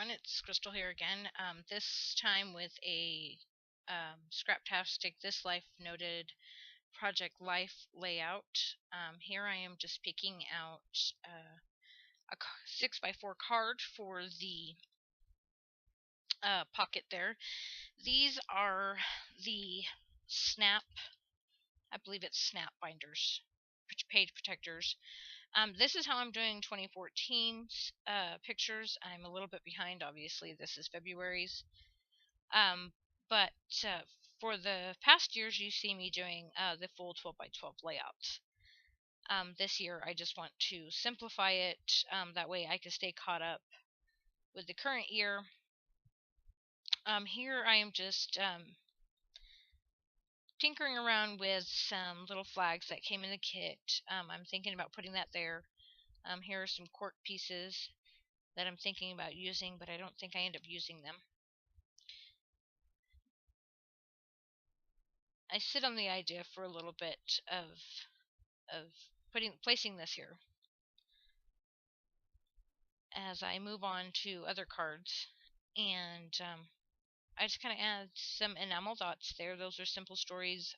everyone, it's Crystal here again. This time with a Scraptastic This Life Noted Project Life layout. Here I am just picking out a 6x4 card for the pocket there. These are the Snap, I believe it's Snap binders, page protectors. This is how I'm doing 2014's pictures. I'm a little bit behind, obviously. This is February's. But for the past years, you see me doing the full 12x12 layouts. This year, I just want to simplify it. That way I can stay caught up with the current year. Here I am just tinkering around with some little flags that came in the kit. I'm thinking about putting that there. Here are some cork pieces that I'm thinking about using, but I don't think I end up using them. I sit on the idea for a little bit of placing this here as I move on to other cards, and I just kind of add some enamel dots there. Those are Simple Stories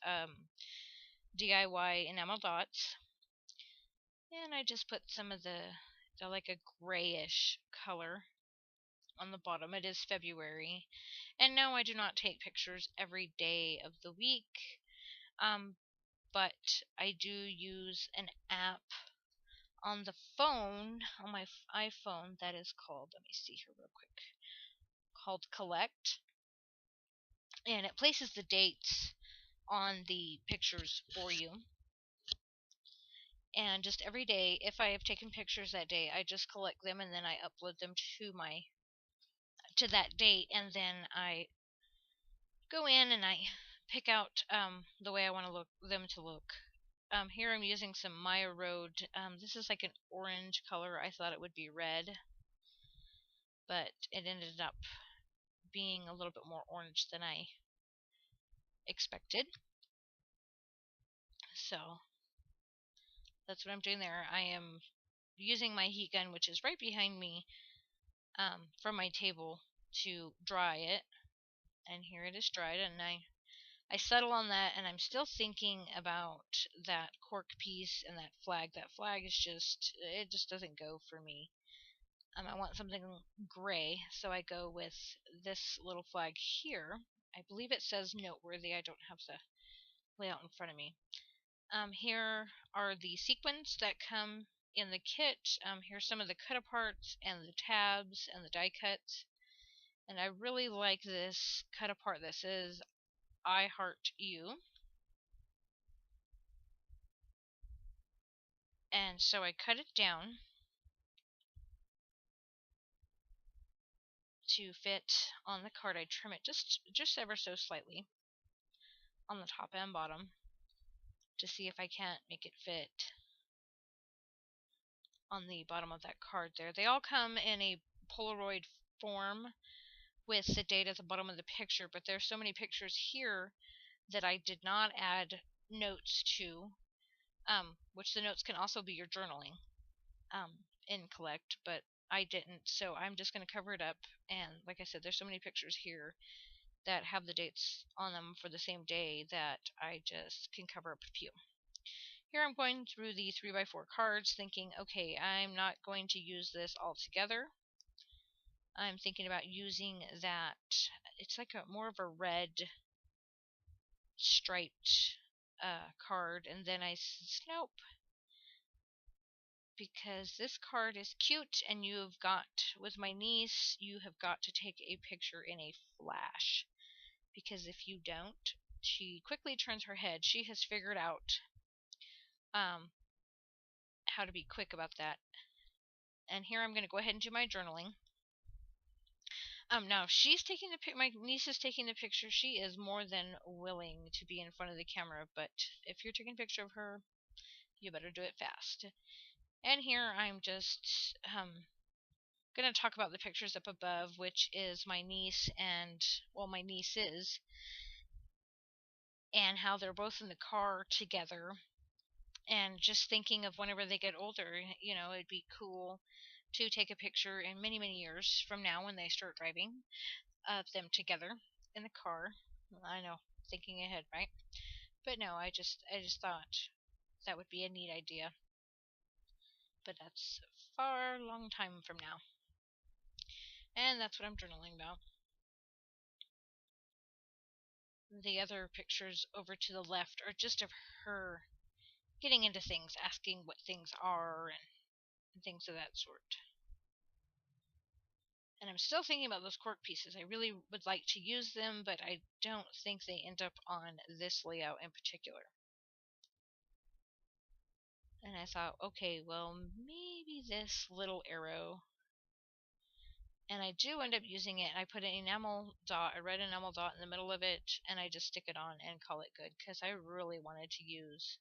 DIY enamel dots, and I just put some of the like a grayish color on the bottom. It is February, and no, I do not take pictures every day of the week, but I do use an app on the phone, on my iPhone, that is called, let me see here real quick, called Collect, and it places the dates on the pictures for you. And just every day, if I have taken pictures that day, I just collect them and then I upload them to that date, and then I go in and I pick out the way I want them to look. Here I'm using some Maya Road. This is like an orange color. I thought it would be red, but it ended up being a little bit more orange than I expected. So that's what I'm doing there. I am using my heat gun, which is right behind me, from my table to dry it. And here it is dried, and I settle on that, and I'm still thinking about that cork piece and that flag. That flag is it just doesn't go for me. I want something gray, so I go with this little flag here. I believe it says noteworthy. I don't have the layout in front of me. Here are the sequins that come in the kit. Here's some of the cut aparts and the tabs and the die cuts. And I really like this cut apart. This is I Heart You. And so I cut it down to fit on the card. I trim it just ever so slightly on the top and bottom to see if I can't make it fit on the bottom of that card there. They all come in a Polaroid form with the date at the bottom of the picture, but there's so many pictures here that I did not add notes to, which the notes can also be your journaling in Collect, but I didn't, so I'm just going to cover it up. And like I said, there's so many pictures here that have the dates on them for the same day that I just can cover up a few. Here I'm going through the 3x4 cards thinking, okay, I'm not going to use this all together. I'm thinking about using that, it's like more of a red striped card, and then I said, nope, because this card is cute, and you've got, with my niece, you have got to take a picture in a flash, because if you don't, she quickly turns her head. She has figured out how to be quick about that. And here I'm going to go ahead and do my journaling. Now, my niece is taking the picture. She is more than willing to be in front of the camera, but if you're taking a picture of her, you better do it fast. And here I'm just going to talk about the pictures up above, which is my niece and, well, my nieces, and how they're both in the car together. And just thinking of whenever they get older, it'd be cool to take a picture in many, many years from now when they start driving of them together in the car. I know, thinking ahead, right? But no, I just thought that would be a neat idea. But that's a far long time from now. And that's what I'm journaling about. The other pictures over to the left are just of her getting into things, asking what things are, and things of that sort. And I'm still thinking about those cork pieces. I really would like to use them, but I don't think they end up on this layout in particular. And I thought, okay, well, maybe this little arrow. And I do end up using it. I put an enamel dot, a red enamel dot in the middle of it, and I just stick it on and call it good, because I really wanted to use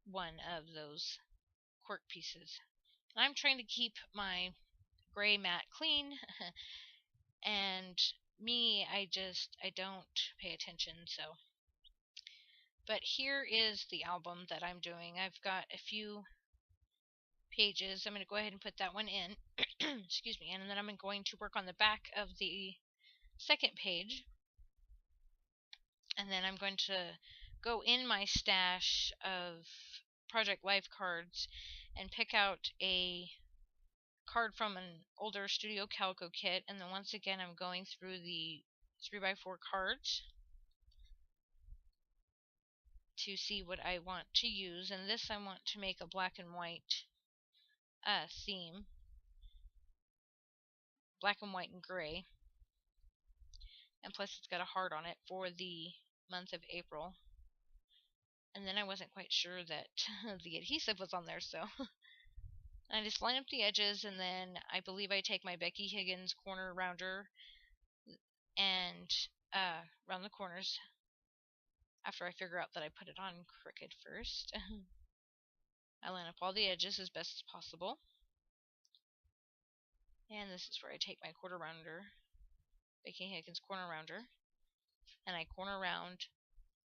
one of those cork pieces. And I'm trying to keep my gray mat clean, and me, I don't pay attention, so. But here is the album that I'm doing. I've got a few pages. I'm going to go ahead and put that one in. Excuse me. And then I'm going to work on the back of the second page. And then I'm going to go in my stash of Project Life cards and pick out a card from an older Studio Calico kit. And then once again, I'm going through the 3x4 cards to see what I want to use. And this I want to make a black and white theme. Black and white and gray. And plus it's got a heart on it for the month of April. And then I wasn't quite sure that the adhesive was on there, so I just line up the edges, and then I believe I take my Becky Higgins corner rounder and round the corners after I figure out that I put it on crooked first. I line up all the edges as best as possible. And this is where I take my quarter rounder, Becky Higgins corner rounder, and I corner round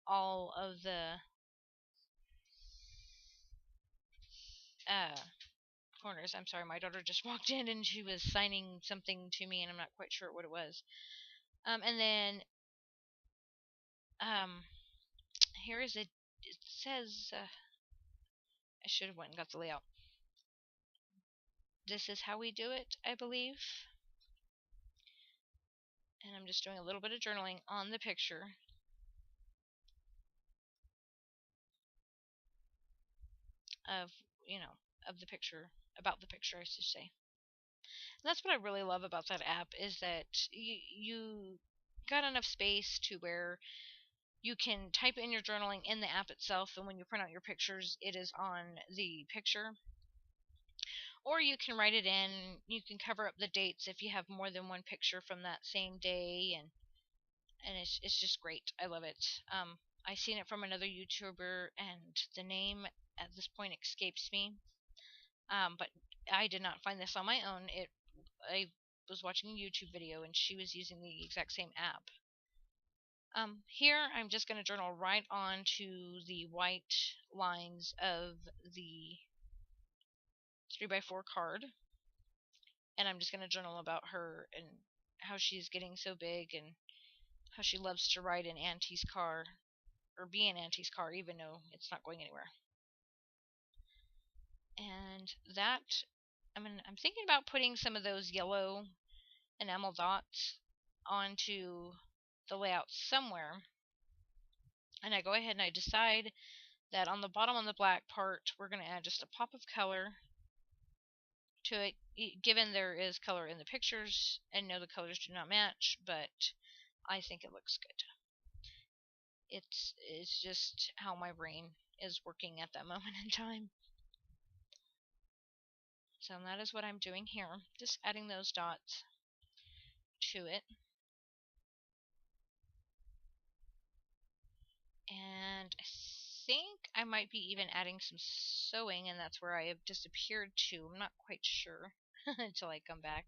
all of the corners. I'm sorry, my daughter just walked in and she was signing something to me, and I'm not quite sure what it was. And then here is it. It says I should have went and got the layout. This is how we do it, I believe. And I'm just doing a little bit of journaling on the picture. Of, of the picture, about the picture, I should say. And that's what I really love about that app, is that you got enough space to where you can type in your journaling in the app itself, and when you print out your pictures, it is on the picture. Or you can write it in. You can cover up the dates if you have more than one picture from that same day, and it's just great. I love it. I seen it from another YouTuber, and the name at this point escapes me. But I did not find this on my own. I was watching a YouTube video, and she was using the exact same app. Here I'm just going to journal right on to the white lines of the 3x4 card. And I'm just going to journal about her and how she's getting so big, and how she loves to ride in Auntie's car, or be in Auntie's car, even though it's not going anywhere. And that, I'm thinking about putting some of those yellow enamel dots onto the layout somewhere. And I go ahead and I decide that on the bottom on the black part, we're going to add just a pop of color to it, given there is color in the pictures, and no, the colors do not match, but I think it looks good. It's just how my brain is working at that moment in time. So that is what I'm doing here, just adding those dots to it. And I think I might be even adding some sewing, and that's where I have disappeared to. I'm not quite sure until I come back,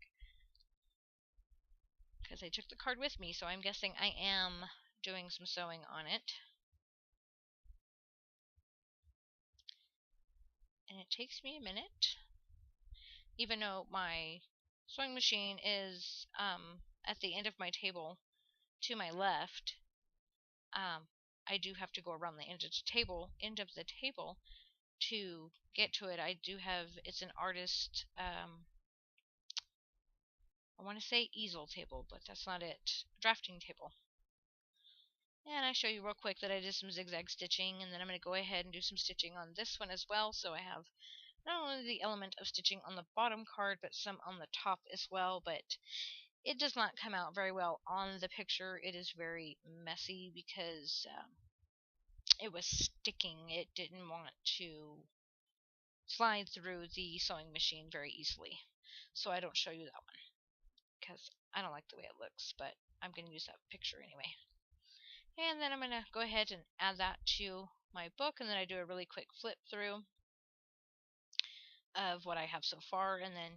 because I took the card with me, so I'm guessing I am doing some sewing on it. And it takes me a minute. even though my sewing machine is at the end of my table to my left, I do have to go around the end of the table to get to it. I do have, it's an artist, I want to say easel table, but that's not it. Drafting table. And I show you real quick that I did some zigzag stitching, and then I'm going to go ahead and do some stitching on this one as well. So I have not only the element of stitching on the bottom card, but some on the top as well. But it does not come out very well on the picture. It is very messy because it was sticking. It didn't want to slide through the sewing machine very easily. So I don't show you that one because I don't like the way it looks, but I'm going to use that picture anyway. And then I'm going to go ahead and add that to my book, and then I do a really quick flip through of what I have so far, and then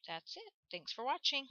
that's it. Thanks for watching.